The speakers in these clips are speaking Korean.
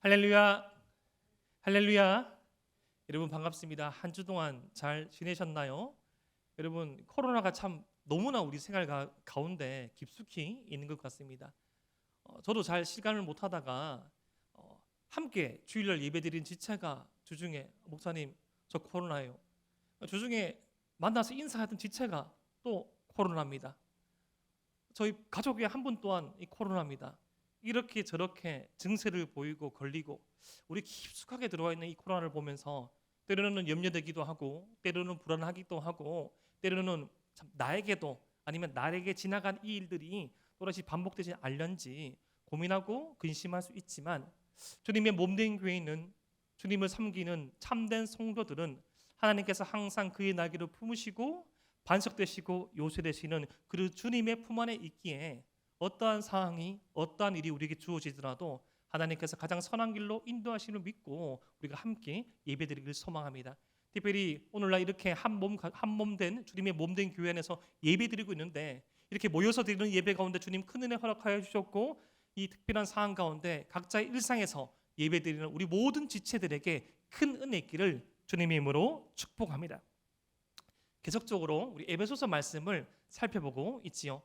할렐루야, 할렐루야. 여러분 반갑습니다. 한 주 동안 잘 지내셨나요? 여러분 코로나가 참 너무나 우리 생활 가운데 깊숙이 있는 것 같습니다. 저도 잘 실감을 못하다가 함께 주일날 예배드린 지체가 주중에 목사님 저 코로나예요. 주중에 만나서 인사하던 지체가 또 코로나입니다. 저희 가족의 한 분 또한 이 코로나입니다. 이렇게 저렇게 증세를 보이고 걸리고 우리 깊숙하게 들어와 있는 이 코로나를 보면서 때로는 염려되기도 하고 때로는 불안하기도 하고 때로는 참 나에게도 아니면 나에게 지나간 이 일들이 또다시 반복되지 않을지 고민하고 근심할 수 있지만 주님의 몸된 교회는 주님을 섬기는 참된 성도들은 하나님께서 항상 그의 날개를 품으시고 반석되시고 요새되시는 그 주님의 품 안에 있기에 어떠한 상황이 어떠한 일이 우리에게 주어지더라도 하나님께서 가장 선한 길로 인도하심을 믿고 우리가 함께 예배드리기를 소망합니다. 특별히 오늘날 이렇게 한 몸 된 주님의 몸된 교회 안에서 예배드리고 있는데 이렇게 모여서 드리는 예배 가운데 주님 큰 은혜 허락하여 주셨고 이 특별한 상황 가운데 각자의 일상에서 예배드리는 우리 모든 지체들에게 큰 은혜 있기를 주님의 이름으로 축복합니다. 계속적으로 우리 에베소서 말씀을 살펴보고 있지요.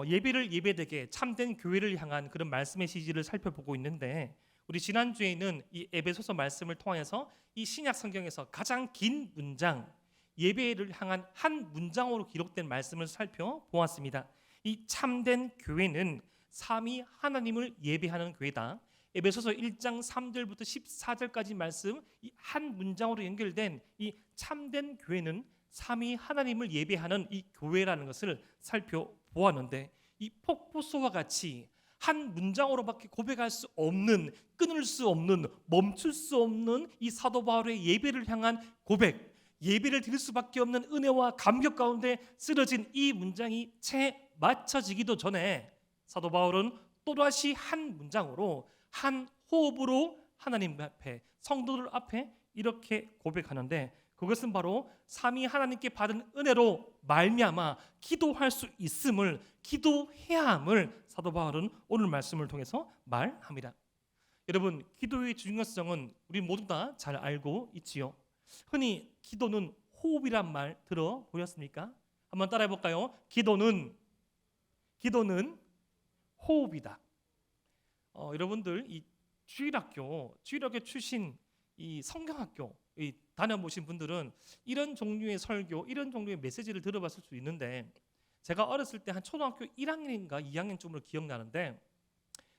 예배를 예배되게 참된 교회를 향한 그런 말씀의 시지를 살펴보고 있는데 우리 지난주에는 이 에베소서 말씀을 통해서 이 신약 성경에서 가장 긴 문장 예배를 향한 한 문장으로 기록된 말씀을 살펴보았습니다. 이 참된 교회는 삼위 하나님을 예배하는 교회다. 에베소서 1장 3절부터 14절까지 말씀 이 한 문장으로 연결된 이 참된 교회는 삼위 하나님을 예배하는 이 교회라는 것을 살펴보았는데 이 폭포수와 같이 한 문장으로밖에 고백할 수 없는 끊을 수 없는 멈출 수 없는 이 사도 바울의 예배를 향한 고백 예배를 드릴 수밖에 없는 은혜와 감격 가운데 쓰러진 이 문장이 채 맞춰지기도 전에 사도 바울은 또다시 한 문장으로 한 호흡으로 하나님 앞에 성도들 앞에 이렇게 고백하는데 그것은 바로 삼위 하나님께 받은 은혜로 말미암아 기도할 수 있음을 기도해야 함을 사도 바울은 오늘 말씀을 통해서 말합니다. 여러분 기도의 중요성은 우리 모두 다 잘 알고 있지요. 흔히 기도는 호흡이란 말 들어보셨습니까? 한번 따라해 볼까요? 기도는 호흡이다. 여러분들 이 주일학교 출신 이 성경학교 다녀보신 분들은 이런 종류의 설교, 이런 종류의 메시지를 들어봤을 수 있는데 제가 어렸을 때 한 초등학교 1학년인가 2학년쯤으로 기억나는데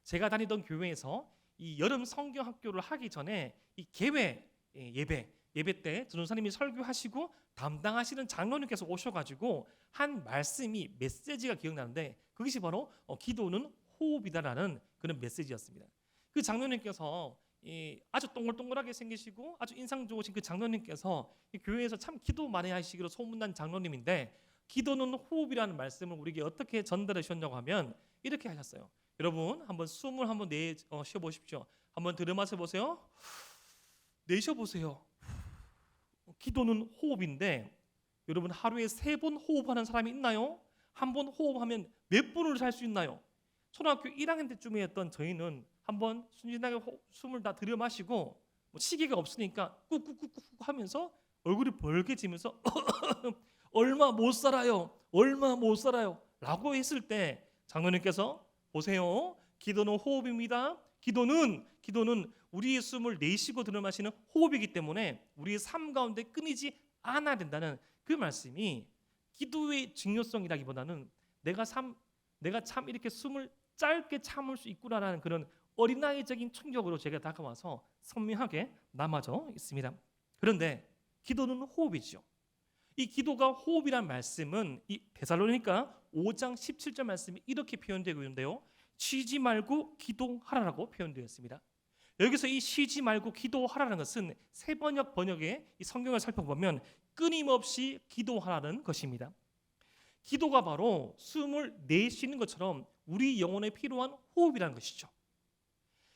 제가 다니던 교회에서 이 여름 성경학교를 하기 전에 이 개회 예배 때 전도사님이 설교하시고 담당하시는 장로님께서 오셔가지고 한 말씀이 메시지가 기억나는데 그것이 바로 기도는 호흡이다라는 그런 메시지였습니다. 그 장로님께서 아주 동글동글하게 생기시고 아주 인상 좋으신 그 장로님께서 이 교회에서 참 기도 많이 하시기로 소문난 장로님인데 기도는 호흡이라는 말씀을 우리에게 어떻게 전달해 주셨냐고 하면 이렇게 하셨어요. 여러분 한번 숨을 한번 쉬어 보십시오. 한번 들이마셔 보세요. 내쉬어 보세요. 기도는 호흡인데 여러분 하루에 3번 호흡하는 사람이 있나요? 한 번 호흡하면 몇 분을 살 수 있나요? 초등학교 1학년 때쯤에 했던 저희는 한번 순진하게 숨을 다 들여마시고 뭐 시계가 없으니까 꾹꾹꾹꾹 하면서 얼굴이 벌개지면서 얼마 못 살아요 라고 했을 때 장로님께서 보세요. 기도는 호흡입니다. 기도는 우리의 숨을 내쉬고 들여마시는 호흡이기 때문에 우리의 삶 가운데 끊이지 않아야 된다는 그 말씀이 기도의 중요성이라기보다는 내가 참 이렇게 숨을 짧게 참을 수 있구나라는 그런 어린아이적인 충격으로 제가 다가와서 선명하게 남아져 있습니다. 그런데 기도는 호흡이죠. 이 기도가 호흡이란 말씀은 이 데살로니가 5장 17절 말씀이 이렇게 표현되고 있는데요. 쉬지 말고 기도하라라고 표현되어 있습니다. 여기서 이 쉬지 말고 기도하라는 것은 번역의 이 성경을 살펴보면 끊임없이 기도하라는 것입니다. 기도가 바로 숨을 내쉬는 것처럼 우리 영혼에 필요한 호흡이라는 것이죠.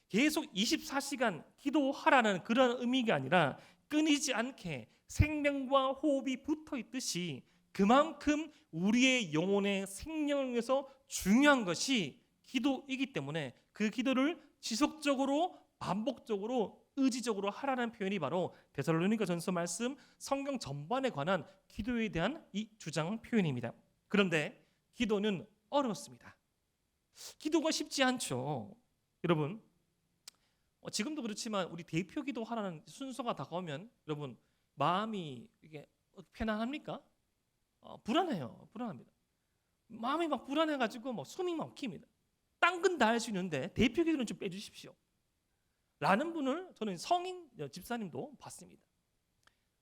계속 24시간 기도하라는 그런 의미가 아니라 끊이지 않게 생명과 호흡이 붙어 있듯이 그만큼 우리의 영혼의 생명을 위해서 중요한 것이 기도이기 때문에 그 기도를 지속적으로 반복적으로 의지적으로 하라는 표현이 바로 데살로니가전서 말씀 성경 전반에 관한 기도에 대한 이 주장 표현입니다. 그런데 기도는 어렵습니다. 기도가 쉽지 않죠. 여러분, 지금도 그렇지만 우리 대표 기도하라는 순서가 다가오면 여러분 마음이 이게 편안합니까? 불안해요. 불안합니다. 마음이 막 불안해가지고 뭐 숨이 막힙니다. 딴 건 다 할 수 있는데 대표 기도는 좀 빼주십시오. 라는 분을 저는 성인 집사님도 봤습니다.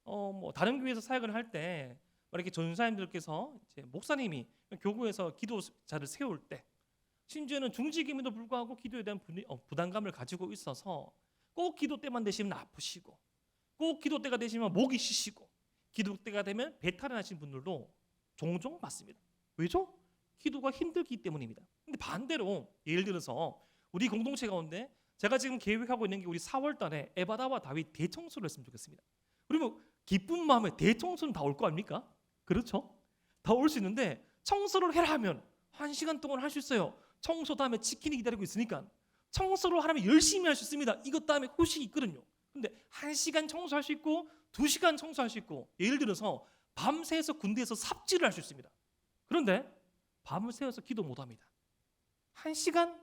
뭐 다른 교회에서 사역을 할 때 이렇게 전사님들께서 이제 목사님이 교구에서 기도자를 세울 때 심지어는 중직임에도 불구하고 기도에 대한 부담감을 가지고 있어서 꼭 기도 때만 되시면 아프시고 꼭 기도 때가 되시면 목이 쉬시고 기도 때가 되면 배탈을 하신 분들도 종종 봤습니다. 왜죠? 기도가 힘들기 때문입니다. 근데 반대로 예를 들어서 우리 공동체 가운데 제가 지금 계획하고 있는 게 우리 4월 달에 에바다와 다윗 대청소를 했으면 좋겠습니다. 그러면 기쁜 마음에 대청소는 다 올 거 아닙니까? 그렇죠? 다 올 수 있는데 청소를 해라 하면 1시간 동안 할 수 있어요. 청소 다음에 치킨이 기다리고 있으니까 청소를 하려면 열심히 할 수 있습니다. 이것 다음에 후식이 있거든요. 근데 1시간 청소할 수 있고 2시간 청소할 수 있고 예를 들어서 밤새서 군대에서 삽질을 할 수 있습니다. 그런데 밤을 새워서 기도 못합니다. 1시간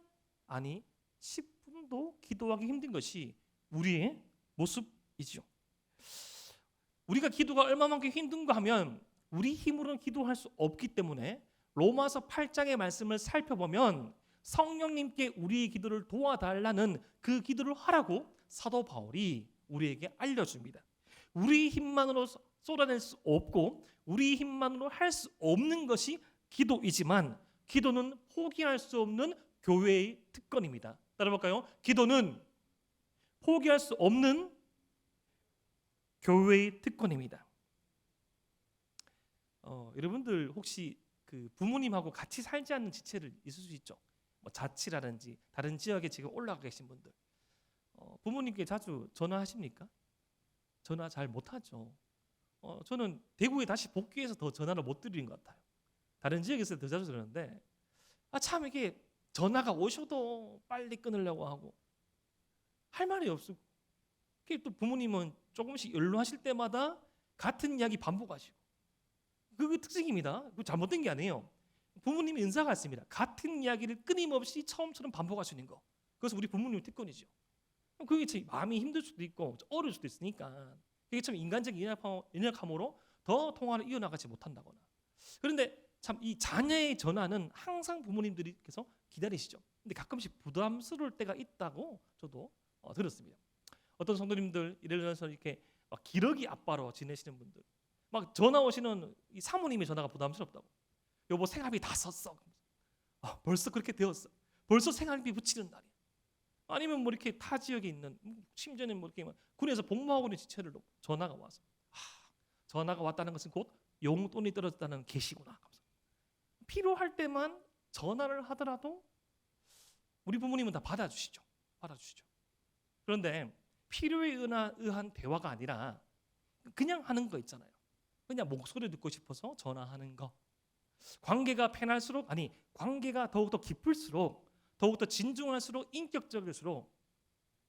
아니 10분도 기도하기 힘든 것이 우리의 모습이죠. 우리가 기도가 얼마만큼 힘든가 하면 우리 힘으로는 기도할 수 없기 때문에 로마서 8장의 말씀을 살펴보면 성령님께 우리의 기도를 도와달라는 그 기도를 하라고 사도 바울이 우리에게 알려줍니다. 우리 힘만으로 쏟아낼 수 없고 우리 힘만으로 할 수 없는 것이 기도이지만 기도는 포기할 수 없는 교회의 특권입니다. 따라볼까요? 기도는 포기할 수 없는 교회의 특권입니다. 여러분들 혹시 그 부모님하고 같이 살지 않는 지체를 있을 수 있죠. 뭐 자취라든지 다른 지역에 지금 올라가 계신 분들 부모님께 자주 전화하십니까? 전화 잘 못하죠. 저는 대구에 다시 복귀해서 더 전화를 못 드리는 것 같아요. 다른 지역에서 더 자주 들었는데 참 이게 전화가 오셔도 빨리 끊으려고 하고 할 말이 없고 또 부모님은 조금씩 연로하실 때마다 같은 이야기 반복하시고 그게 특징입니다. 그거 잘못된 게 아니에요. 부모님의 은사가 있습니다. 같은 이야기를 끊임없이 처음처럼 반복하시는 거. 그것은 우리 부모님의 특권이죠. 그게 참 마음이 힘들 수도 있고 어려울 수도 있으니까 그게 참 인간적 연약함으로 더 통화를 이어나가지 못한다거나. 그런데 참 이 자녀의 전화는 항상 부모님들께서 기다리시죠. 근데 가끔씩 부담스러울 때가 있다고 저도 들었습니다. 어떤 성도님들 예를 들어서 이렇게 막 기러기 아빠로 지내시는 분들 막 전화 오시는 이 사모님의 전화가 부담스럽다고. 여보 생활비 다 썼어. 벌써 그렇게 되었어. 벌써 생활비 붙이는 날이야. 아니면 뭐 이렇게 타 지역에 있는 심지어는 뭐 이렇게 군에서 복무하고 있는 지체를 전화가 와서 전화가 왔다는 것은 곧 용돈이 떨어졌다는 계시구나. 필요할 때만 전화를 하더라도 우리 부모님은 다 받아주시죠. 그런데 필요에 의한 대화가 아니라 그냥 하는 거 있잖아요. 그냥 목소리 듣고 싶어서 전화하는 거. 관계가 편할수록 관계가 더욱더 깊을수록 더욱더 진중할수록 인격적일수록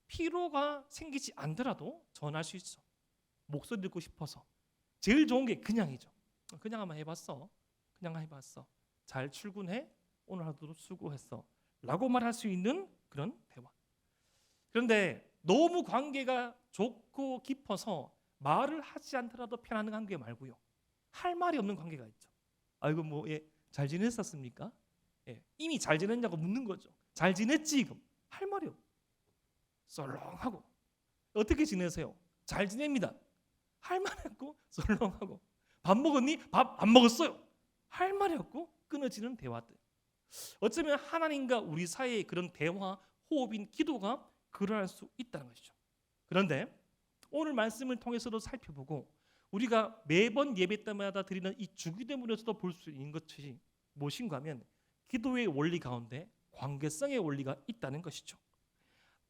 필요가 생기지 않더라도 전화할 수 있어. 목소리 듣고 싶어서. 제일 좋은 게 그냥이죠. 그냥 한번 해봤어. 잘 출근해. 오늘 하루도 수고했어. 라고 말할 수 있는 그런 대화. 그런데 너무 관계가 좋고 깊어서 말을 하지 않더라도 편한 관계 말고요. 할 말이 없는 관계가 있죠. 아이고 잘 지냈었습니까? 이미 잘 지냈냐고 묻는 거죠. 잘 지냈지? 그럼 할 말이 없고 썰렁하고. 어떻게 지내세요? 잘 지냅니다. 할 말이 없고 썰렁하고. 밥 먹었니? 밥 안 먹었어요. 할 말이 없고 끊어지는 대화들. 어쩌면 하나님과 우리 사이의 그런 대화, 호흡인 기도가 그러할 수 있다는 것이죠. 그런데 오늘 말씀을 통해서도 살펴보고 우리가 매번 예배 때마다 드리는 이 주기도문에서도 볼 수 있는 것이 무엇인가 하면 기도의 원리 가운데 관계성의 원리가 있다는 것이죠.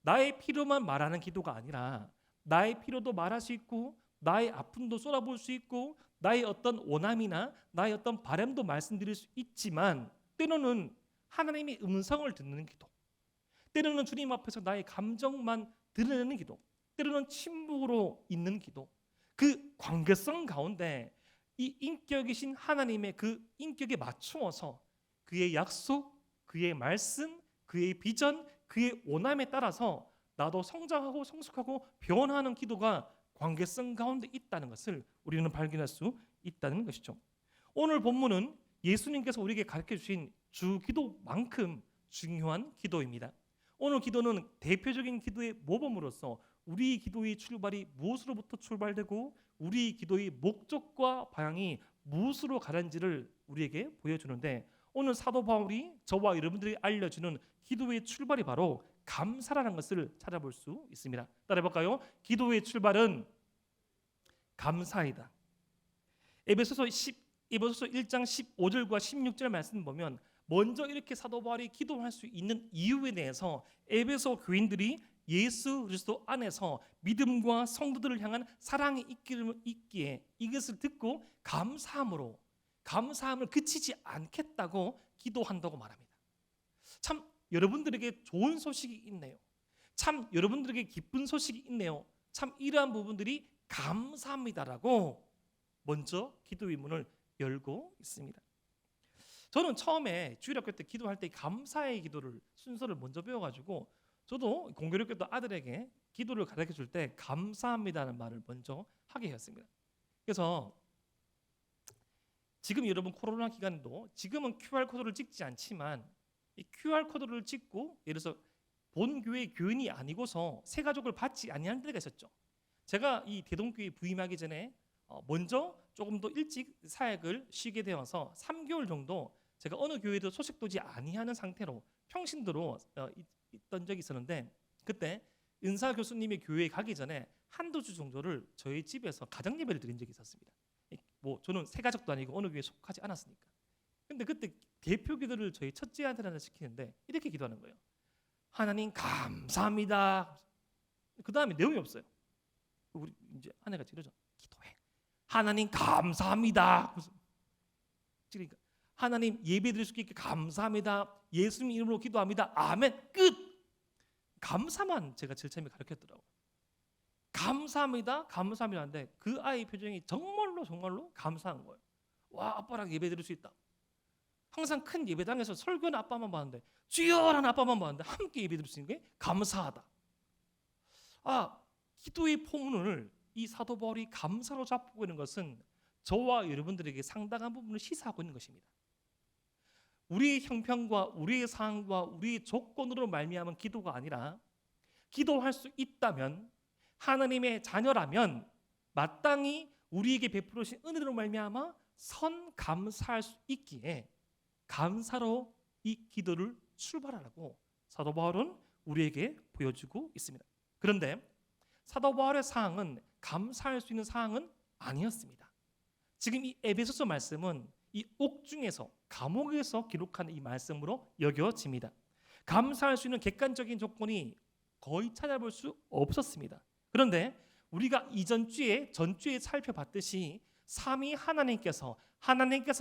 나의 필요만 말하는 기도가 아니라 나의 필요도 말할 수 있고 나의 아픔도 쏟아볼 수 있고 나의 어떤 원함이나 나의 어떤 바람도 말씀드릴 수 있지만 때로는 하나님의 음성을 듣는 기도, 때로는 주님 앞에서 나의 감정만 드러내는 기도, 때로는 침묵으로 있는 기도, 그 관계성 가운데 이 인격이신 하나님의 그 인격에 맞추어서 그의 약속, 그의 말씀, 그의 비전, 그의 원함에 따라서 나도 성장하고 성숙하고 변화하는 기도가 관계성 가운데 있다는 것을 우리는 발견할 수 있다는 것이죠. 오늘 본문은 예수님께서 우리에게 가르쳐 주신 주 기도만큼 중요한 기도입니다. 오늘 기도는 대표적인 기도의 모범으로서 우리 기도의 출발이 무엇으로부터 출발되고 우리 기도의 목적과 방향이 무엇으로 가는지를 우리에게 보여주는데, 오늘 사도 바울이 저와 여러분들이 알려주는 기도의 출발이 바로 감사라는 것을 찾아볼 수 있습니다. 따라해볼까요? 기도의 출발은 감사이다. 에베소서 1장 15절과 16절 말씀 보면 먼저 이렇게 사도 바울이 기도할 수 있는 이유에 대해서 에베소 교인들이 예수 그리스도 안에서 믿음과 성도들을 향한 사랑이 있기에 이것을 듣고 감사함을 그치지 않겠다고 기도한다고 말합니다. 참 여러분들에게 좋은 소식이 있네요. 참 여러분들에게 기쁜 소식이 있네요. 참 이러한 부분들이 감사합니다라고 먼저 기도의 문을 열고 있습니다. 저는 처음에 주일학교 때 기도할 때 감사의 기도를 순서를 먼저 배워가지고 저도 공교롭게 또 아들에게 기도를 가르쳐 줄 때 감사합니다는 말을 먼저 하게 했습니다. 그래서 지금 여러분 코로나 기간도 지금은 QR코드를 찍지 않지만 이 QR코드를 찍고 예를 들어서 본 교회 교인이 아니고서 새 가족을 받지 아니하는 때가 있었죠. 제가 이 대동교회 부임하기 전에 먼저 조금 더 일찍 사역을 쉬게 되어서 3개월 정도 제가 어느 교회도 소식도지 아니하는 상태로 평신도로 있던 적이 있었는데, 그때 은사 교수님의 교회에 가기 전에 한두 주 정도를 저희 집에서 가정 예배를 드린 적이 있었습니다. 뭐 저는 새 가족도 아니고 어느 교회에 속하지 않았으니까. 근데 그때 대표 기도를 저희 첫째한테 하나 시키는데 이렇게 기도하는 거예요. 하나님 감사합니다. 그 다음에 내용이 없어요. 우리 이제 아내가 이러죠. 기도해. 하나님 감사합니다. 그러니까 하나님 예배 드릴 수 있게 감사합니다. 예수님 이름으로 기도합니다. 아멘. 끝. 감사만 제가 제일 처음에 가르쳤더라고요. 감사합니다. 감사합니다인데 그 아이 표정이 정말로 감사한 거예요. 와, 아빠랑 예배 드릴 수 있다. 항상 큰 예배당에서 설교는 아빠만 봤는데 주여라는 아빠만 봤는데 함께 예배 드릴 수 있는 게 감사하다. 기도의 포문을 이 사도 바울이 감사로 잡고 있는 것은 저와 여러분들에게 상당한 부분을 시사하고 있는 것입니다. 우리의 형편과 우리의 상황과 우리의 조건으로 말미암은 기도가 아니라 기도할 수 있다면 하나님의 자녀라면 마땅히 우리에게 베풀어 주신 은혜로 말미암아 선 감사할 수 있기에 감사로 이 기도를 출발하라고 사도 바울은 우리에게 보여주고 있습니다. 그런데 사도 바울의 사항은 감사할 수 있는 사항은 아니었습니다. 지금 이 에베소서 말씀은 이 옥중에서 감옥에서 기록한 이 말씀으로 여겨집니다. 감사할 수 있는 객관적인 조건이 거의 찾아볼 수 없었습니다. 그런데 우리가 전주에 살펴봤듯이 삼위 하나님께서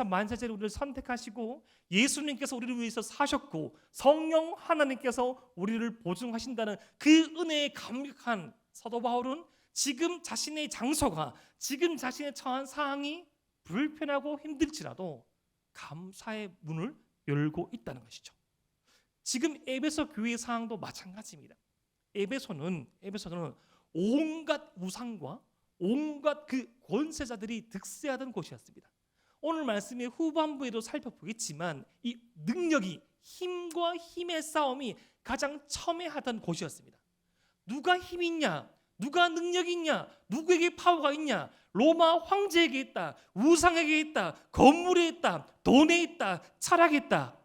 만세제로 우리를 선택하시고 예수님께서 우리를 위해서 사셨고 성령 하나님께서 우리를 보증하신다는 그 은혜에 감격한 사도 바울은 지금 자신의 장소가 지금 자신의 처한 상황이 불편하고 힘들지라도 감사의 문을 열고 있다는 것이죠. 지금 에베소 교회의 상황도 마찬가지입니다. 에베소는 온갖 우상과 온갖 그 권세자들이 득세하던 곳이었습니다. 오늘 말씀의 후반부에도 살펴보겠지만 이 능력이 힘과 힘의 싸움이 가장 첨예하던 곳이었습니다. 누가 힘이 있냐? 누가 능력이 있냐? 누구에게 파워가 있냐? 로마 황제에게 있다. 우상에게 있다. 건물에 있다. 돈에 있다. 철학에 있다.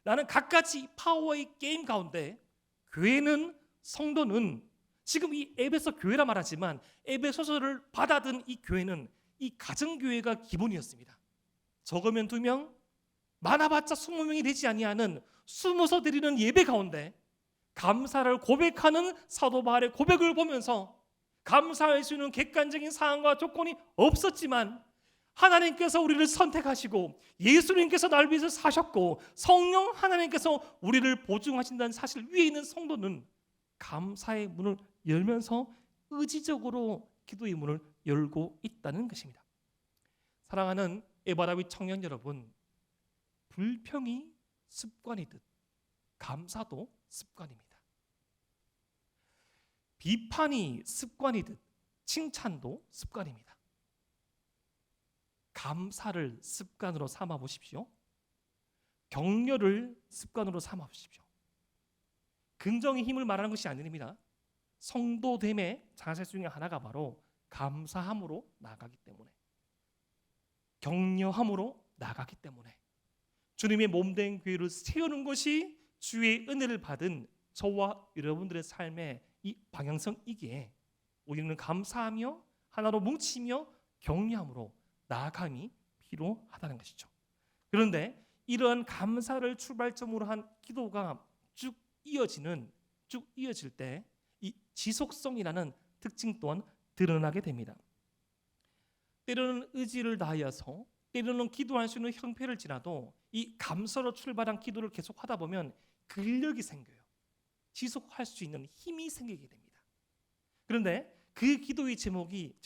라는 각가지 파워의 게임 가운데 교회는 성도는 지금 이 에베소 교회라 말하지만 에베소서를 받아든 이 교회는 이 가정교회가 기본이었습니다. 적으면 2명, 많아봤자 20명이 되지 아니하는 숨어서 드리는 예배 가운데 감사를 고백하는 사도 바울의 고백을 보면서 감사할 수 있는 객관적인 사항과 조건이 없었지만 하나님께서 우리를 선택하시고 예수님께서 나를 위해서 사셨고 성령 하나님께서 우리를 보증하신다는 사실 위에 있는 성도는 감사의 문을 열면서 의지적으로 기도의 문을 열고 있다는 것입니다. 사랑하는 에바라비 청년 여러분, 불평이 습관이듯 감사도 습관입니다. 비판이 습관이듯 칭찬도 습관입니다. 감사를 습관으로 삼아 보십시오. 격려를 습관으로 삼아 보십시오. 긍정의 힘을 말하는 것이 아닙니다. 성도됨의 자세 중에 하나가 바로 감사함으로 나아가기 때문에, 격려함으로 나아가기 때문에, 주님의 몸된 교회를 세우는 것이 주의 은혜를 받은 저와 여러분들의 삶의 이 방향성이기에 우리는 감사하며 하나로 뭉치며 격려함으로 나아감이 필요하다는 것이죠. 그런데 이러한 감사를 출발점으로 한 기도가 쭉 이어질 때 이 지속성이라는 특징 또한 드러나게 됩니다. 때로는 의지를 다하여서, 때로는 기도할 수 있는 형편을 지나도 이 감사로 출발한 기도를 계속 하다 보면 근력이 생겨요. 지속할 수 있는 힘이 생기게 됩니다. 그런데 그 기도의 제목이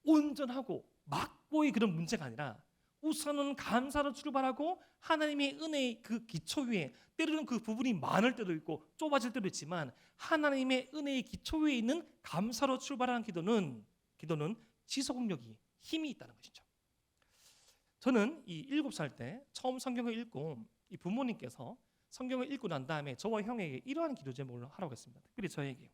온전하고 막보의 그런 문제가 아니라, 우선은 감사로 출발하고 하나님의 은혜의 그 기초 위에, 때로는 그 부분이 많을 때도 있고 좁아질 때도 있지만, 하나님의 은혜의 기초 위에 있는 감사로 출발하는 기도는 지속력이, 힘이 있다는 것이죠. 저는 이 7살 때 처음 성경을 읽고, 이 부모님께서 성경을 읽고 난 다음에 저와 형에게 이러한 기도 제목을 하라고 했습니다. 특별히 저에게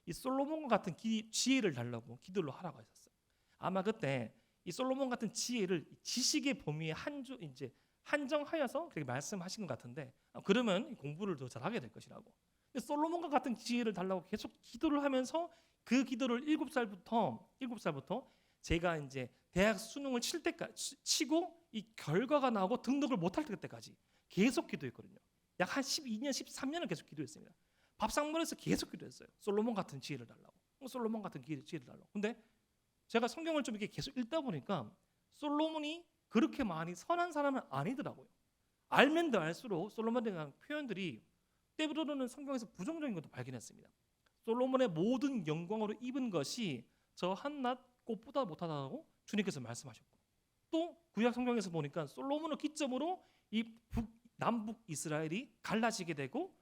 이 솔로몬과 같은 지혜를 달라고 기도를 하라고 했었어요. 아마 그때 이 솔로몬 같은 지혜를 지식의 범위에 한정하여서 그렇게 말씀하신 것 같은데, 그러면 공부를 더 잘하게 될 것이라고. 근데 솔로몬과 같은 지혜를 달라고 계속 기도를 하면서, 그 기도를 7살부터 제가 이제 대학 수능을 치고 이 결과가 나오고 등록을 못할 때까지 계속 기도했거든요. 약 한 12년, 13년을 계속 기도했습니다. 밥상머리에서 계속 기도했어요. 솔로몬 같은 지혜를 달라고. 솔로몬 같은 지혜를 달라고. 근데 제가 성경을 좀 이렇게 계속 읽다 보니까 솔로몬이 그렇게 많이 선한 사람은 아니더라고요. 알면 더 알수록 솔로몬에 대한 표현들이 때로는 성경에서 부정적인 것도 발견했습니다. 솔로몬의 모든 영광으로 입은 것이 저 한낱 꽃보다 못하다고 주님께서 말씀하셨고, 또 구약 성경에서 보니까 솔로몬을 기점으로 이 남북 이스라엘이 갈라지게 되고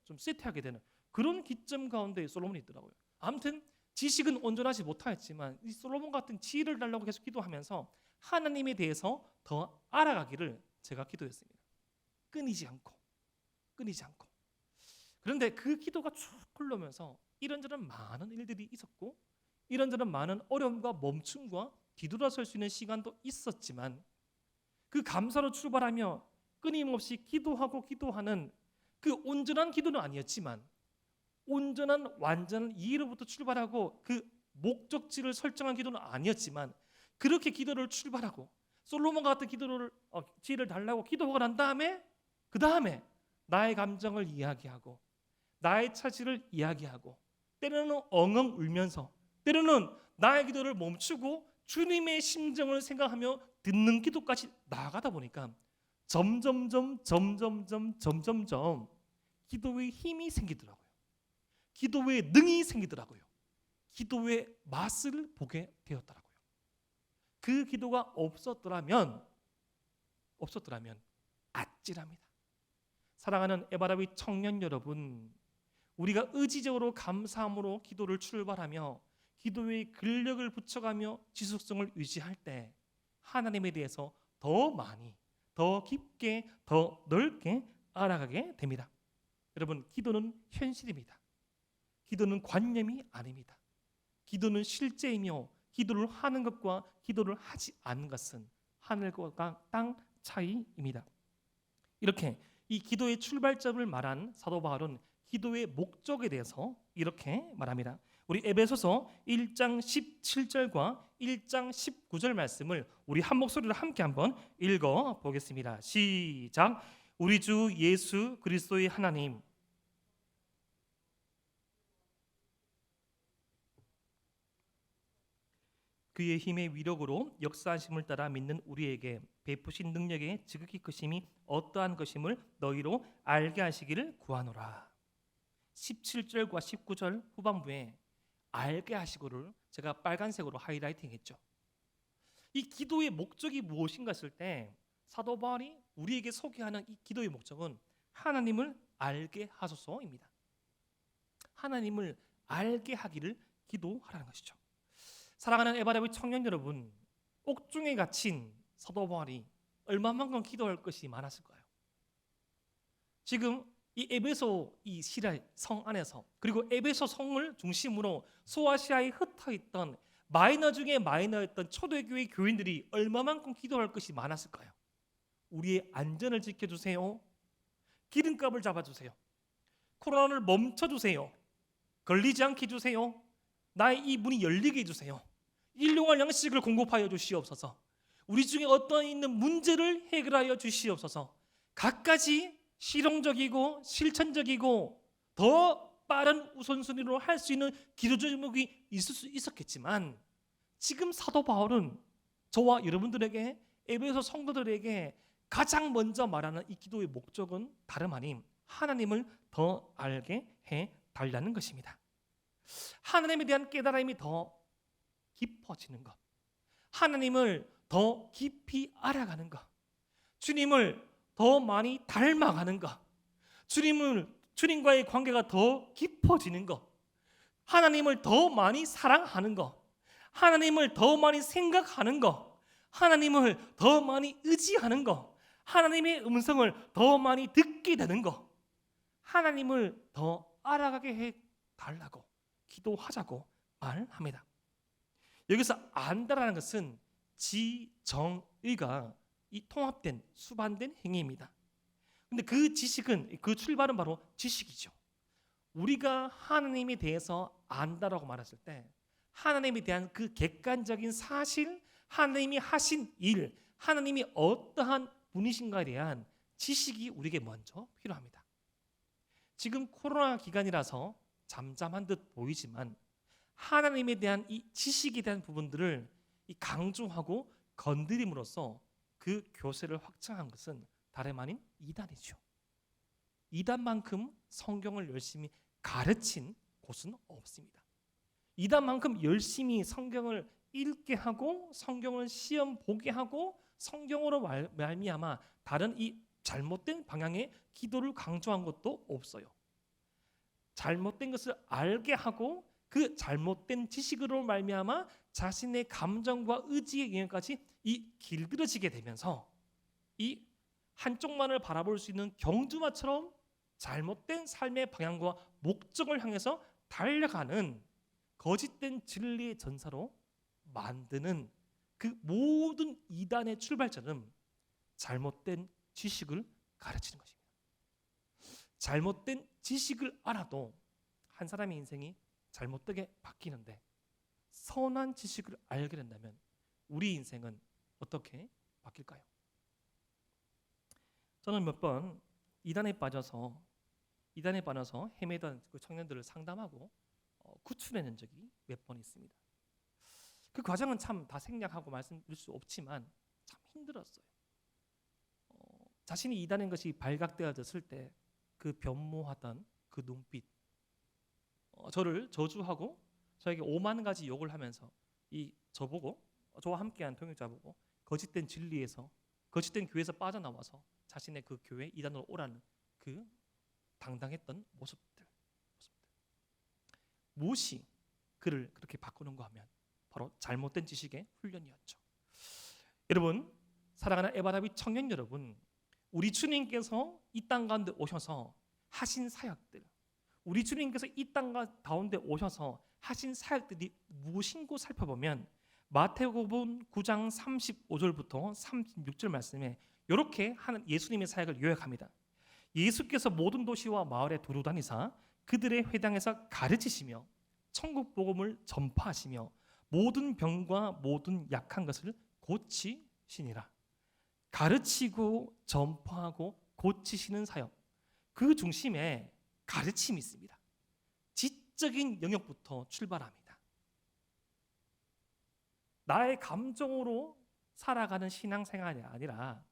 좀 쇠퇴하게 되는 그런 기점 가운데 솔로몬이 있더라고요. 아무튼 지식은 온전하지 못하였지만 이 솔로몬 같은 지혜를 달라고 계속 기도하면서 하나님에 대해서 더 알아가기를 제가 기도했습니다. 끊이지 않고. 그런데 그 기도가 쭉 흘러면서 이런저런 많은 일들이 있었고, 이런저런 많은 어려움과 멈춤과 뒤돌아설 수 있는 시간도 있었지만, 그 감사로 출발하며 끊임없이 기도하는 그 온전한 기도는 아니었지만, 온전한 완전한 이해로부터 출발하고 그 목적지를 설정한 기도는 아니었지만, 그렇게 기도를 출발하고 솔로몬과 같은 지혜를 달라고 기도하고 난 다음에, 그 다음에 나의 감정을 이야기하고 나의 처지를 이야기하고, 때로는 엉엉 울면서, 때로는 나의 기도를 멈추고 주님의 심정을 생각하며 듣는 기도까지 나아가다 보니까 점점 기도의 힘이 생기더라고요. 기도의 능이 생기더라고요. 기도의 맛을 보게 되었더라고요. 그 기도가 없었더라면 아찔합니다. 사랑하는 에바라비 청년 여러분, 우리가 의지적으로 감사함으로 기도를 출발하며 기도의 근력을 붙여가며 지속성을 유지할 때 하나님에 대해서 더 많이, 더 깊게, 더 넓게 알아가게 됩니다. 여러분, 기도는 현실입니다. 기도는 관념이 아닙니다. 기도는 실제이며, 기도를 하는 것과 기도를 하지 않는 것은 하늘과 땅 차이입니다. 이렇게 이 기도의 출발점을 말한 사도 바울은 기도의 목적에 대해서 이렇게 말합니다. 우리 에베소서 1장 17절과 1장 19절 말씀을 우리 한 목소리로 함께 한번 읽어 보겠습니다. 시작. 우리 주 예수 그리스도의 하나님, 그의 힘의 위력으로 역사하심을 따라 믿는 우리에게 베푸신 능력의 지극히 크심이 어떠한 것임을 너희로 알게 하시기를 구하노라. 17절과 19절 후반부에 알게 하시고를 제가 빨간색으로 하이라이팅했죠. 이 기도의 목적이 무엇인가 했을 때 사도 바울이 우리에게 소개하는 이 기도의 목적은 하나님을 알게 하소서입니다. 하나님을 알게 하기를 기도하라는 것이죠. 사랑하는 에바라비 청년 여러분, 옥중에 갇힌 사도 바울이 얼마만큼 기도할 것이 많았을까요? 지금 이 에베소 이 시라 성 안에서, 그리고 에베소 성을 중심으로 소아시아에 흩어있던 마이너 중에 마이너였던 초대교회 교인들이 얼마만큼 기도할 것이 많았을까요? 우리의 안전을 지켜주세요. 기름값을 잡아주세요. 코로나를 멈춰주세요. 걸리지 않게 해주세요. 나의 이 문이 열리게 해주세요. 일용할 양식을 공급하여 주시옵소서. 우리 중에 어떤 있는 문제를 해결하여 주시옵소서. 갖가지 실용적이고 실천적이고 더 빠른 우선순위로 할 수 있는 기도 제목이 있을 수 있었겠지만, 지금 사도 바울은 저와 여러분들에게, 에베소 성도들에게 가장 먼저 말하는 이 기도의 목적은 다름 아닌 하나님을 더 알게 해 달라는 것입니다. 하나님에 대한 깨달음이 더 깊어지는 것, 하나님을 더 깊이 알아가는 것, 주님을 더 많이 닮아가는 것, 주님과의 관계가 더 깊어지는 것, 하나님을 더 많이 사랑하는 것, 하나님을 더 많이 생각하는 것, 하나님을 더 많이 의지하는 것, 하나님의 음성을 더 많이 듣게 되는 것, 하나님을 더 알아가게 해 달라고 기도하자고 말합니다. 여기서 안다라는 것은 지정의가 이 통합된 수반된 행위입니다. 근데 그 지식은, 그 출발은 바로 지식이죠. 우리가 하나님에 대해서 안다라고 말했을 때 하나님에 대한 그 객관적인 사실, 하나님이 하신 일, 하나님이 어떠한 분이신가에 대한 지식이 우리에게 먼저 필요합니다. 지금 코로나 기간이라서 잠잠한 듯 보이지만 하나님에 대한 이 지식에 대한 부분들을 강조하고 건드림으로써 그 교세를 확장한 것은 다름 아닌 이단이죠. 이단만큼 성경을 열심히 가르친 곳은 없습니다. 이단만큼 열심히 성경을 읽게 하고 성경을 시험 보게 하고 성경으로 말미암아 다른 이 잘못된 방향의 기도를 강조한 것도 없어요. 잘못된 것을 알게 하고 그 잘못된 지식으로 말미암아 자신의 감정과 의지의 영역까지 이 길들여지게 되면서 이 한쪽만을 바라볼 수 있는 경주마처럼 잘못된 삶의 방향과 목적을 향해서 달려가는 거짓된 진리의 전사로 만드는 그 모든 이단의 출발점은 잘못된 지식을 가르치는 것입니다. 잘못된 지식을 알아도 한 사람의 인생이 잘못되게 바뀌는데, 선한 지식을 알게 된다면 우리 인생은 어떻게 바뀔까요? 저는 몇 번 이단에 빠져서 헤매던 그 청년들을 상담하고 구출해낸 적이 몇 번 있습니다. 그 과정은 참 다 생략하고 말씀드릴 수 없지만 참 힘들었어요. 자신이 이단인 것이 발각되어졌을 때 그 변모하던 그 눈빛, 저를 저주하고 저에게 5만 가지 욕을 하면서 저와 함께한 통역자 보고 거짓된 진리에서, 거짓된 교회에서 빠져나와서 자신의 그 교회 이단으로 오라는 그 당당했던 모습들. 무엇이 그를 그렇게 바꾸는가 하면 바로 잘못된 지식의 훈련이었죠. 여러분, 사랑하는 에바라비 청년 여러분, 우리 주님께서 이 땅 가운데 오셔서 하신 사역들, 우리 주님께서 이 땅 가운데 오셔서 하신 사역들이 무엇인고 살펴보면 마태복음 9장 35절부터 36절 말씀에 이렇게 하는 예수님의 사역을 요약합니다. 예수께서 모든 도시와 마을에 두루 다니사 그들의 회당에서 가르치시며 천국 복음을 전파하시며 모든 병과 모든 약한 것을 고치시니라. 가르치고 전파하고 고치시는 사역, 그 중심에 가르침이 있습니다. 지적인 영역부터 출발합니다. 나의 감정으로 살아가는 신앙생활이 아니라,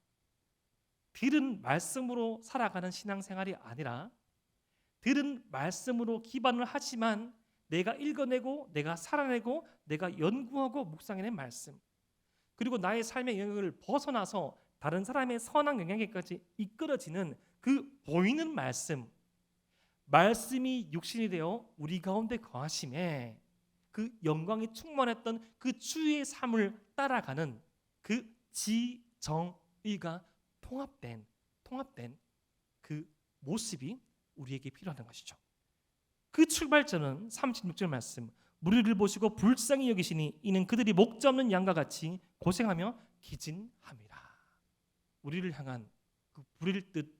들은 말씀으로 살아가는 신앙생활이 아니라, 들은 말씀으로 기반을 하지만 내가 읽어내고 내가 살아내고 내가 연구하고 묵상해낸 말씀, 그리고 나의 삶의 영역을 벗어나서 다른 사람의 선한 영향에까지 이끌어지는 그 보이는 말씀, 말씀이 육신이 되어 우리 가운데 거하심에 그 영광이 충만했던 그 주의 삶을 따라가는 그 지정의가 통합된 그 모습이 우리에게 필요한 것이죠. 그 출발점은 36절 말씀, 무리를 보시고 불쌍히 여기시니 이는 그들이 목자 없는 양과 같이 고생하며 기진함이라. 우리를 향한 그 불일 듯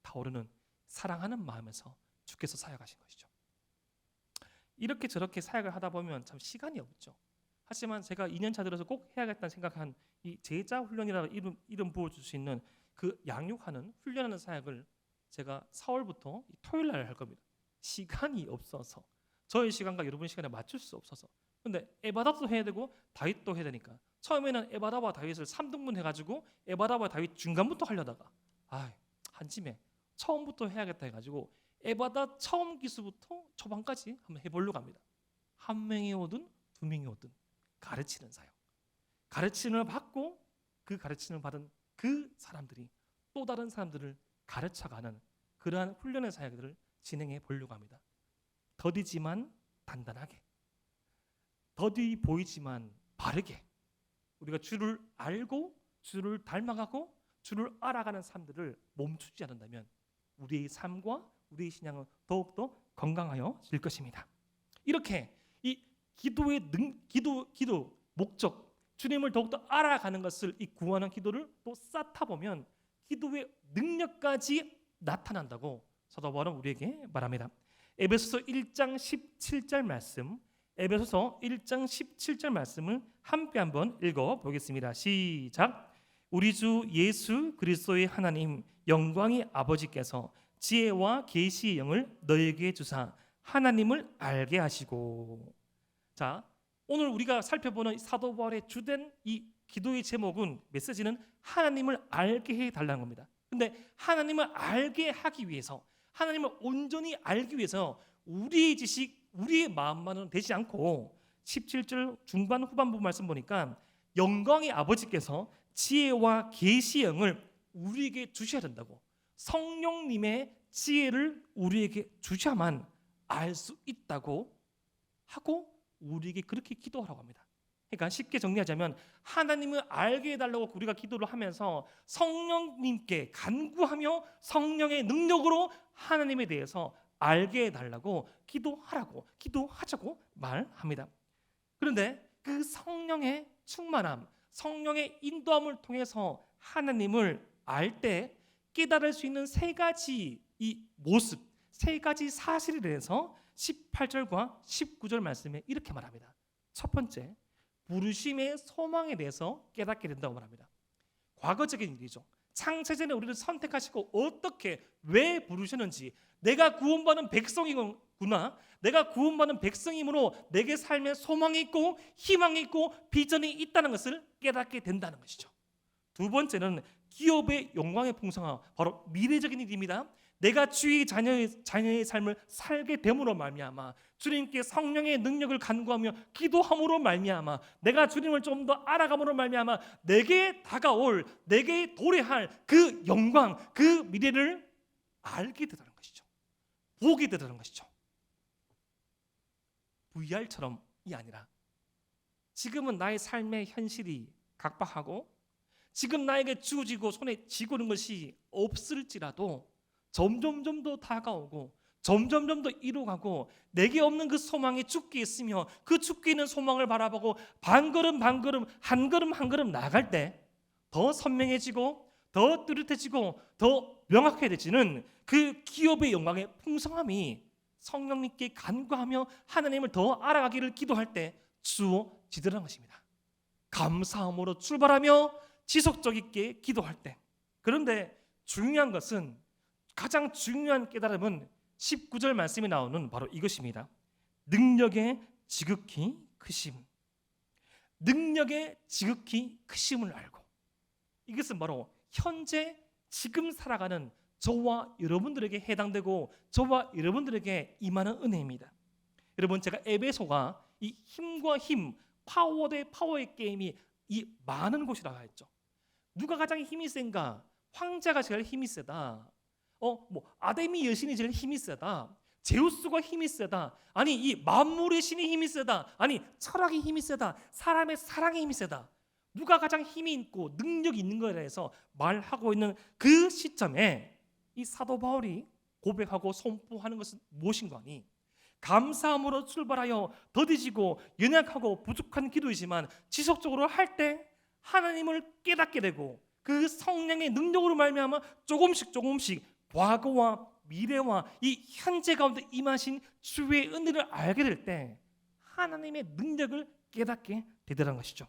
타오르는 사랑하는 마음에서 주께서 사역하신 것이죠. 이렇게 저렇게 사역을 하다 보면 참 시간이 없죠. 하지만 제가 2년차 들어서 꼭 해야겠다는 생각한 이 제자 훈련이라는 이름 부어줄 수 있는 그 양육하는 훈련하는 사역을 제가 4월부터 토요일 날 할 겁니다. 시간이 없어서, 저의 시간과 여러분 시간에 맞출 수 없어서. 근데 에바다도 해야 되고 다윗도 해야 되니까 처음에는 에바다와 다윗을 3등분 해가지고 에바다와 다윗 중간부터 하려다가 한짐에 처음부터 해야겠다 해가지고 에바다 처음 기수부터 초반까지 한번 해보려고 합니다. 한 명이 오든 두 명이 오든 가르치는 사역, 가르침을 받고 그 가르침을 받은 그 사람들이 또 다른 사람들을 가르쳐가는 그러한 훈련의 사역들을 진행해 보려고 합니다. 더디지만 단단하게, 더디 보이지만 바르게, 우리가 주를 알고 주를 닮아가고 주를 알아가는 삶들을 멈추지 않는다면 우리의 삶과 우리의 신앙은 더욱더 건강하여질 것입니다. 이렇게 이 기도의 기도 목적, 주님을 더욱더 알아가는 것을 이 구하는 기도를 또 쌓다 보면 기도의 능력까지 나타난다고 사도 바울은 우리에게 말합니다. 에베소서 1장 17절 말씀, 에베소서 1장 17절 말씀을 함께 한번 읽어보겠습니다. 시작. 우리 주 예수 그리스도의 하나님 영광의 아버지께서 지혜와 계시의 영을 너에게 주사 하나님을 알게 하시고. 자, 오늘 우리가 살펴보는 사도 바울의 주된 이 기도의 제목은, 메시지는 하나님을 알게 해달라는 겁니다. 근데 하나님을 알게 하기 위해서, 하나님을 온전히 알기 위해서 우리의 지식, 우리의 마음만은 되지 않고 17절 중반 후반부 말씀 보니까 영광의 아버지께서 지혜와 계시의 영을 우리에게 주셔야 된다고, 성령님의 지혜를 우리에게 주셔야만 알 수 있다고 하고 우리에게 그렇게 기도하라고 합니다. 그러니까 쉽게 정리하자면 하나님을 알게 해달라고 우리가 기도를 하면서 성령님께 간구하며 성령의 능력으로 하나님에 대해서 알게 해달라고 기도하라고, 기도하자고 말합니다. 그런데 그 성령의 충만함, 성령의 인도함을 통해서 하나님을 알 때 깨달을 수 있는 세 가지 이 모습, 세 가지 사실에 대해서 18절과 19절 말씀에 이렇게 말합니다. 첫 번째, 부르심의 소망에 대해서 깨닫게 된다고 말합니다. 과거적인 일이죠. 창세전에 우리를 선택하시고 어떻게, 왜 부르셨는지, 내가 구원받은 백성이구나, 내가 구원받은 백성이므로 내게 삶에 소망이 있고 희망이 있고 비전이 있다는 것을 깨닫게 된다는 것이죠. 두 번째는 기업의 영광의 풍성함, 바로 미래적인 일입니다. 내가 주의 자녀의 삶을 살게 됨으로 말미암아, 주님께 성령의 능력을 간구하며 기도함으로 말미암아, 내가 주님을 좀 더 알아감으로 말미암아 내게 다가올, 내게 도래할 그 영광, 그 미래를 알게 되다는 것이죠. 보게 되다는 것이죠. VR처럼이 아니라 지금은 나의 삶의 현실이 각박하고 지금 나에게 주어지고 손에 쥐고 있는 것이 없을지라도 점점 더 다가오고 점점 더 이루어가고 내게 없는 그 소망이 주께 있으며 그 주께 있는 소망을 바라보고 한 걸음 한 걸음 나아갈 때 더 선명해지고 더 뚜렷해지고 더 명확해지는 그 기업의 영광의 풍성함이 성령님께 간구하며 하나님을 더 알아가기를 기도할 때 주어지더라는 것입니다. 감사함으로 출발하며 지속적 있게 기도할 때. 그런데 중요한 것은, 가장 중요한 깨달음은 19절 말씀이 나오는 바로 이것입니다. 능력의 지극히 크심. 능력의 지극히 크심을 알고, 이것은 바로 현재 지금 살아가는 저와 여러분들에게 해당되고 저와 여러분들에게 임하는 은혜입니다. 여러분, 제가 에베소가 이 힘과 힘, 파워 대 파워의 게임이 이 많은 곳이라고 했죠. 누가 가장 힘이 센가? 황제가 제일 힘이 세다. 아데미 여신이 제일 힘이 세다. 제우스가 힘이 세다. 아니, 이 만물의 신이 힘이 세다. 아니, 철학의 힘이 세다. 사람의 사랑의 힘이 세다. 누가 가장 힘이 있고 능력이 있는 거에 대해서 말하고 있는 그 시점에 이 사도 바울이 고백하고 선포하는 것은 무엇인가 하니, 감사함으로 출발하여 더디지고 연약하고 부족한 기도이지만 지속적으로 할 때 하나님을 깨닫게 되고 그 성령의 능력으로 말미암아 조금씩 과거와 미래와 이 현재 가운데 임하신 주의 은혜를 알게 될 때 하나님의 능력을 깨닫게 되더라는 것이죠.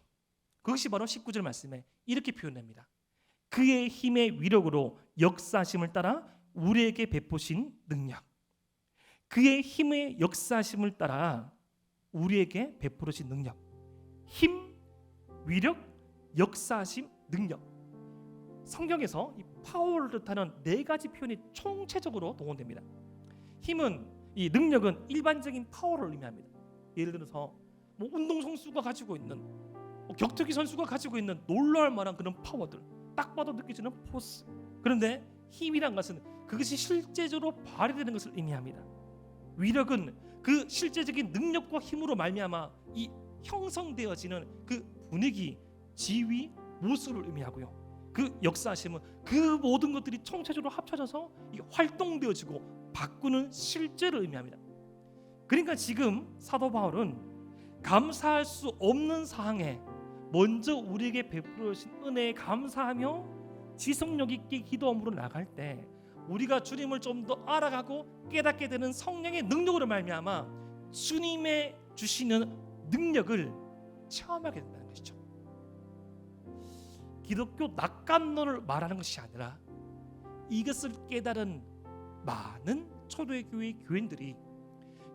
그것이 바로 19절 말씀에 이렇게 표현됩니다. 그의 힘의 위력으로 역사하심을 따라 우리에게 베푸신 능력. 그의 힘의 역사하심을 따라 우리에게 베푸신 능력. 힘, 위력, 역사하심, 능력. 성경에서 이 파워를 뜻하는 네 가지 표현이 총체적으로 동원됩니다. 힘은, 이 능력은 일반적인 파워를 의미합니다. 예를 들어서 운동 선수가 가지고 있는, 격투기 선수가 가지고 있는 놀라울 만한 그런 파워들, 딱 봐도 느껴지는 포스. 그런데 힘이란 것은 그것이 실제적으로 발휘되는 것을 의미합니다. 위력은 그 실제적인 능력과 힘으로 말미암아 이 형성되어지는 그 분위기, 지위, 모습을 의미하고요. 그 역사하심은 그 모든 것들이 총체적으로 합쳐져서 활동되어지고 바꾸는 실제를 의미합니다. 그러니까 지금 사도 바울은 감사할 수 없는 사항에 먼저 우리에게 베풀어 주신 은혜에 감사하며 지속력 있게 기도함으로 나갈 때 우리가 주님을 좀 더 알아가고 깨닫게 되는 성령의 능력으로 말미암아 주님의 주시는 능력을 체험하게 된다는 것이죠. 기독교 낙관론을 말하는 것이 아니라 이것을 깨달은 많은 초대교회 교인들이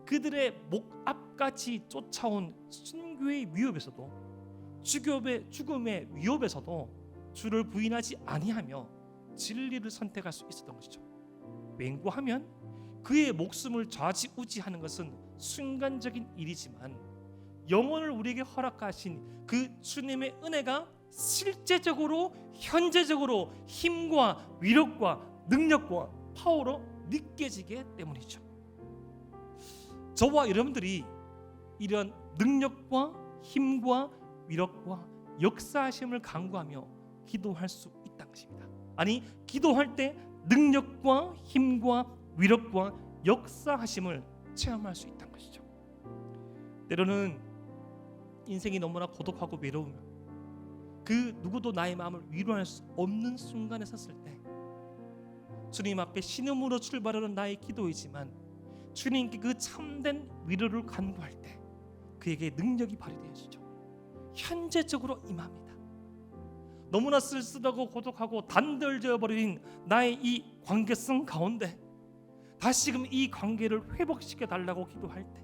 그들의 목 앞같이 쫓아온 순교의 위협에서도 죽음의 위협에서도 주를 부인하지 아니하며 진리를 선택할 수 있었던 것이죠. 맹고하면 그의 목숨을 좌지우지하는 것은 순간적인 일이지만 영혼을 우리에게 허락하신 그 주님의 은혜가 실제적으로 현재적으로 힘과 위력과 능력과 파워로 느껴지기 때문이죠. 저와 여러분들이 이런 능력과 힘과 위력과 역사하심을 간구하며 기도할 수 있다는 것입니다. 아니, 기도할 때 능력과 힘과 위력과 역사하심을 체험할 수 있다는 것이죠. 때로는 인생이 너무나 고독하고 외로우면 그 누구도 나의 마음을 위로할 수 없는 순간에 섰을 때 주님 앞에 신음으로 출발하는 나의 기도이지만 주님께 그 참된 위로를 간구할 때 그에게 능력이 발휘되어지죠. 현재적으로 임합니다. 너무나 쓸쓸하고 고독하고 단절되어 버린 나의 이 관계성 가운데 다시금 이 관계를 회복시켜 달라고 기도할 때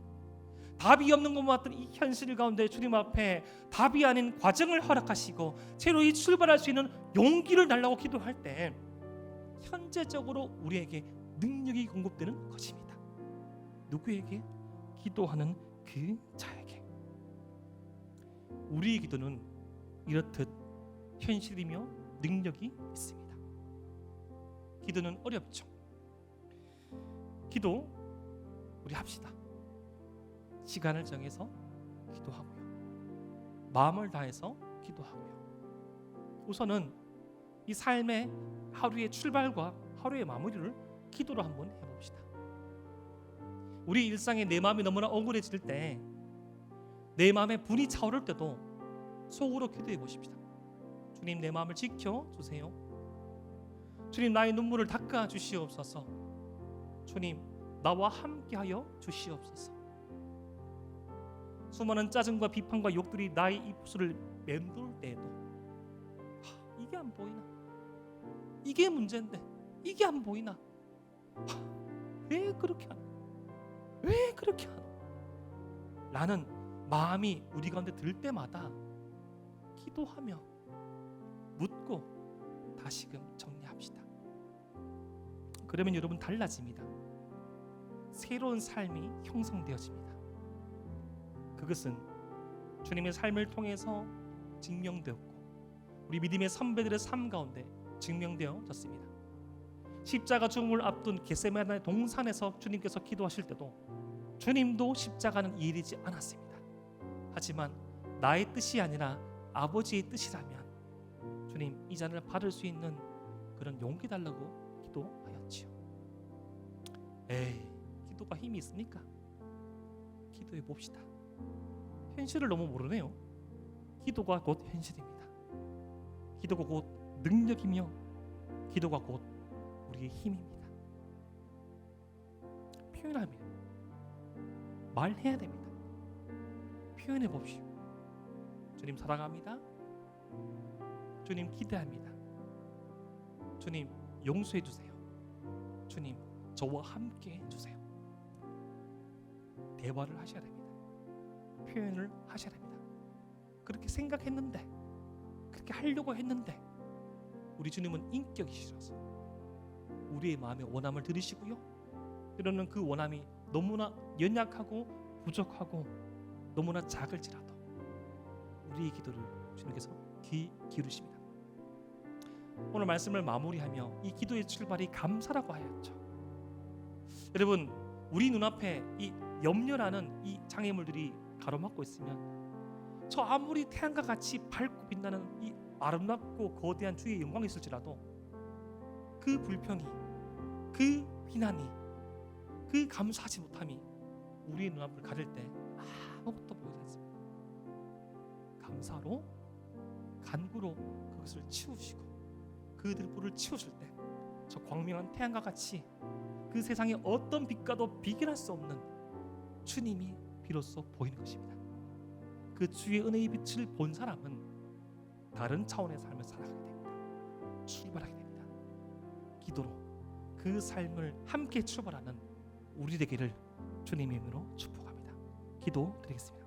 답이 없는 것만 같은 이 현실 가운데 주님 앞에 답이 아닌 과정을 허락하시고 새로이 출발할 수 있는 용기를 달라고 기도할 때 현재적으로 우리에게 능력이 공급되는 것입니다. 누구에게? 기도하는 그 자에게. 우리의 기도는 이렇듯 현실이며 능력이 있습니다. 기도는 어렵죠. 기도 우리 합시다. 시간을 정해서 기도하고요. 마음을 다해서 기도하고요. 우선은 이 삶의 하루의 출발과 하루의 마무리를 기도로 한번 해봅시다. 우리 일상에 내 마음이 너무나 억울해질 때, 내 마음에 분이 차오를 때도 속으로 기도해 보십시다. 주님, 내 마음을 지켜주세요. 주님, 나의 눈물을 닦아 주시옵소서. 주님, 나와 함께하여 주시옵소서. 수많은 짜증과 비판과 욕들이 나의 입술을 맴돌 때에도 이게 안 보이나? 이게 문제인데 이게 안 보이나? 왜 그렇게 하나? 왜 그렇게 하나? 라는 마음이 우리 가운데 들 때마다 기도하며 묻고 다시금 정리합시다. 그러면 여러분 달라집니다. 새로운 삶이 형성되어집니다. 그것은 주님의 삶을 통해서 증명되었고 우리 믿음의 선배들의 삶 가운데 증명되어졌습니다. 십자가 죽음을 앞둔 겟세마네 동산에서 주님께서 기도하실 때도 주님도 십자가는 이해되지 않았습니다. 하지만 나의 뜻이 아니라 아버지의 뜻이라면 주님 이 잔을 받을 수 있는 그런 용기 달라고 기도하였지요. 에이, 기도가 힘이 있습니까? 기도해 봅시다. 현실을 너무 모르네요. 기도가 곧 현실입니다. 기도가 곧 능력이며 기도가 곧 우리의 힘입니다. 표현하며 말해야 됩니다. 표현해 봅시오. 주님 사랑합니다. 주님 기대합니다. 주님 용서해 주세요. 주님 저와 함께 해주세요. 대화를 하셔야 됩니다. 표현을 하셔야 됩니다. 그렇게 생각했는데, 그렇게 하려고 했는데 우리 주님은 인격이시라서 우리의 마음의 원함을 들으시고요, 때로는 그 원함이 너무나 연약하고 부족하고 너무나 작을지라도 우리의 기도를 주님께서 귀 기울이십니다. 오늘 말씀을 마무리하며 이 기도의 출발이 감사라고 하였죠. 여러분, 우리 눈앞에 이 염려라는 이 장애물들이 가로막고 있으면 저 아무리 태양과 같이 밝고 빛나는 이 아름답고 거대한 주의 영광이 있을지라도 그 불평이, 그 비난이, 그 감사하지 못함이 우리의 눈앞을 가릴 때 아무것도 보이지 않습니다. 감사로, 간구로 그것을 치우시고 그 들불을 치우실 때 저 광명한 태양과 같이 그 세상에 어떤 빛과도 비교할 수 없는 주님이 비로소 보이는 것입니다. 그 주의 은혜의 빛을 본 사람은 다른 차원의 삶을 살아가게 됩니다. 출발하게 됩니다. 기도로 그 삶을 함께 출발하는 우리 되기를 주님의 이름으로 축복합니다. 기도드리겠습니다.